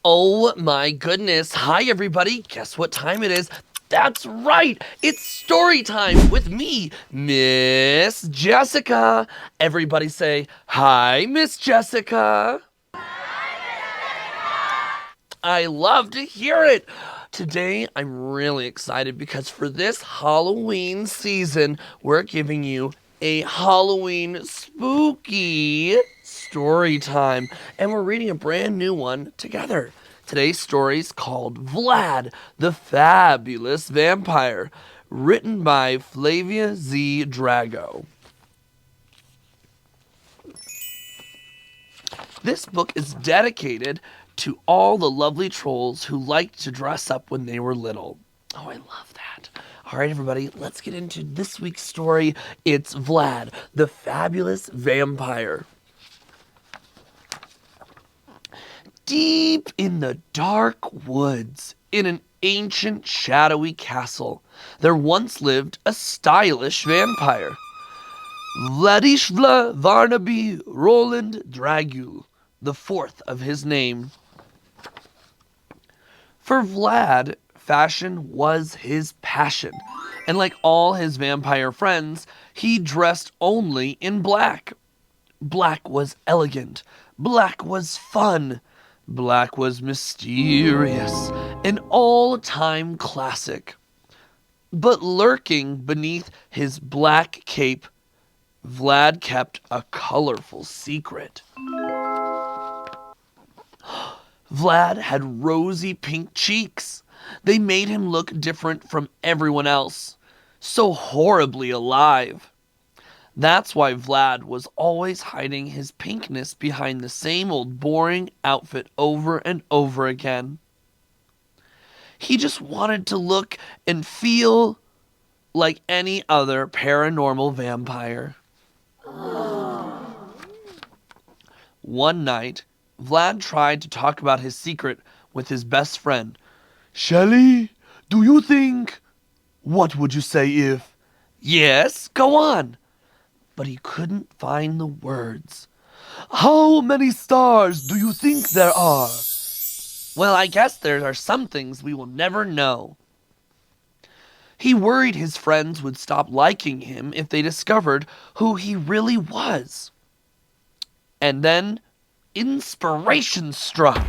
Oh my goodness. Hi, everybody. Guess what time it is? That's right. It's story time with me, Miss Jessica. Everybody say, hi, Miss Jessica. I love to hear it. Today, I'm really excited because for this Halloween season, we're giving you a Halloween spooky story time. And we're reading a brand new one together. Today's story is called Vlad, the Fabulous Vampire, written by Flavia Z. Drago. This book is dedicated to all the lovely trolls who liked to dress up when they were little. Oh, I love that. All right, everybody, let's get into this week's story. It's Vlad, the Fabulous Vampire. Deep in the dark woods, in an ancient shadowy castle, there once lived a stylish vampire. Vladisla Varnaby Roland Dragul, the fourth of his name. For Vlad, fashion was his passion, and like all his vampire friends, he dressed only in black. Black was elegant, black was fun, black was mysterious, an all-time classic. But lurking beneath his black cape, Vlad kept a colorful secret. Vlad had rosy pink cheeks. They made him look different from everyone else, so horribly alive. That's why Vlad was always hiding his pinkness behind the same old boring outfit over and over again. He just wanted to look and feel like any other paranormal vampire. One night, Vlad tried to talk about his secret with his best friend. Shelley, do you think... What would you say if... Yes, go on. But he couldn't find the words. How many stars do you think there are? Well, I guess there are some things we will never know. He worried his friends would stop liking him if they discovered who he really was. And then inspiration struck.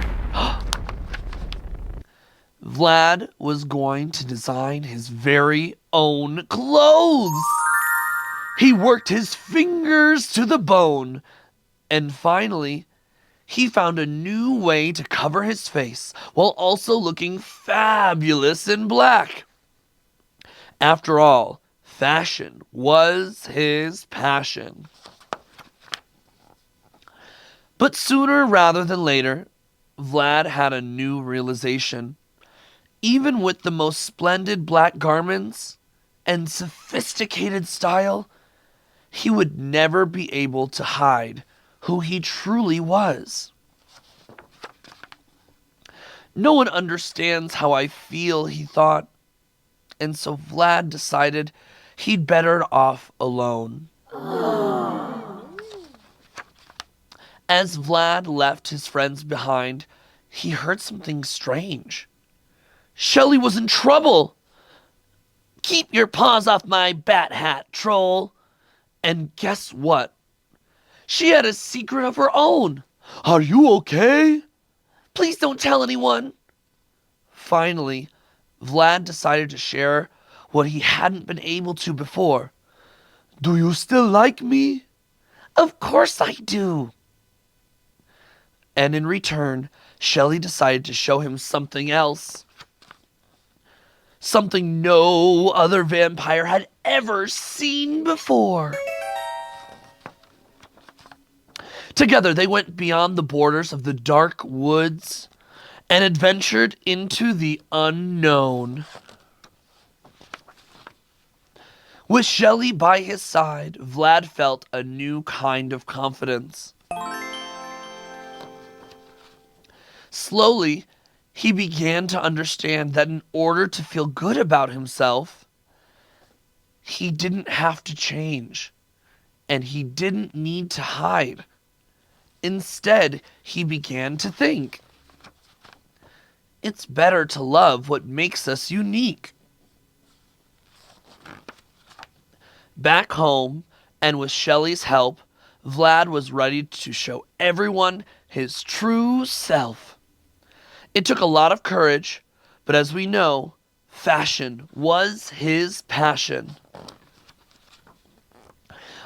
Vlad was going to design his very own clothes. He worked his fingers to the bone, and finally, he found a new way to cover his face while also looking fabulous in black. After all, fashion was his passion. But sooner rather than later, Vlad had a new realization. Even with the most splendid black garments and sophisticated style, he would never be able to hide who he truly was. No one understands how I feel, he thought, and so Vlad decided he'd better off alone. As Vlad left his friends behind, he heard something strange. Shelley was in trouble! Keep your paws off my bat hat, troll! And guess what? She had a secret of her own. Are you okay? Please don't tell anyone. Finally, Vlad decided to share what he hadn't been able to before. Do you still like me? Of course I do. And in return, Shelley decided to show him something else. Something no other vampire had ever seen before. Together, they went beyond the borders of the dark woods and adventured into the unknown. With Shelley by his side, Vlad felt a new kind of confidence. Slowly, he began to understand that in order to feel good about himself, he didn't have to change, and he didn't need to hide. Instead, he began to think. It's better to love what makes us unique. Back home, and with Shelley's help, Vlad was ready to show everyone his true self. It took a lot of courage, but as we know, fashion was his passion.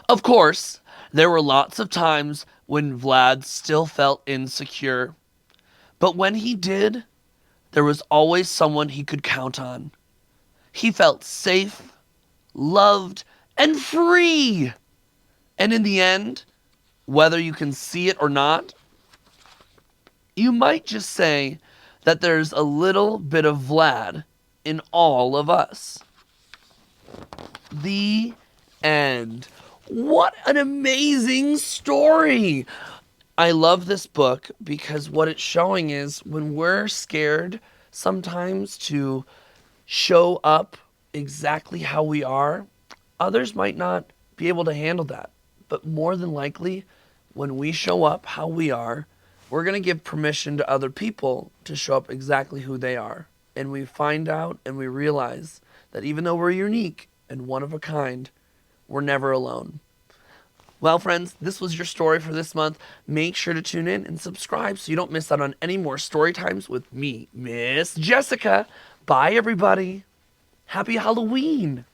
Of course, there were lots of times when Vlad still felt insecure. But when he did, there was always someone he could count on. He felt safe, loved, and free. And in the end, whether you can see it or not, you might just say that there's a little bit of Vlad in all of us. The end. What an amazing story! I love this book because what it's showing is when we're scared sometimes to show up exactly how we are, others might not be able to handle that. But more than likely, when we show up how we are, we're going to give permission to other people to show up exactly who they are. And we find out and we realize that even though we're unique and one of a kind, we're never alone. Well, friends, this was your story for this month. Make sure to tune in and subscribe so you don't miss out on any more story times with me, Miss Jessica. Bye, everybody. Happy Halloween.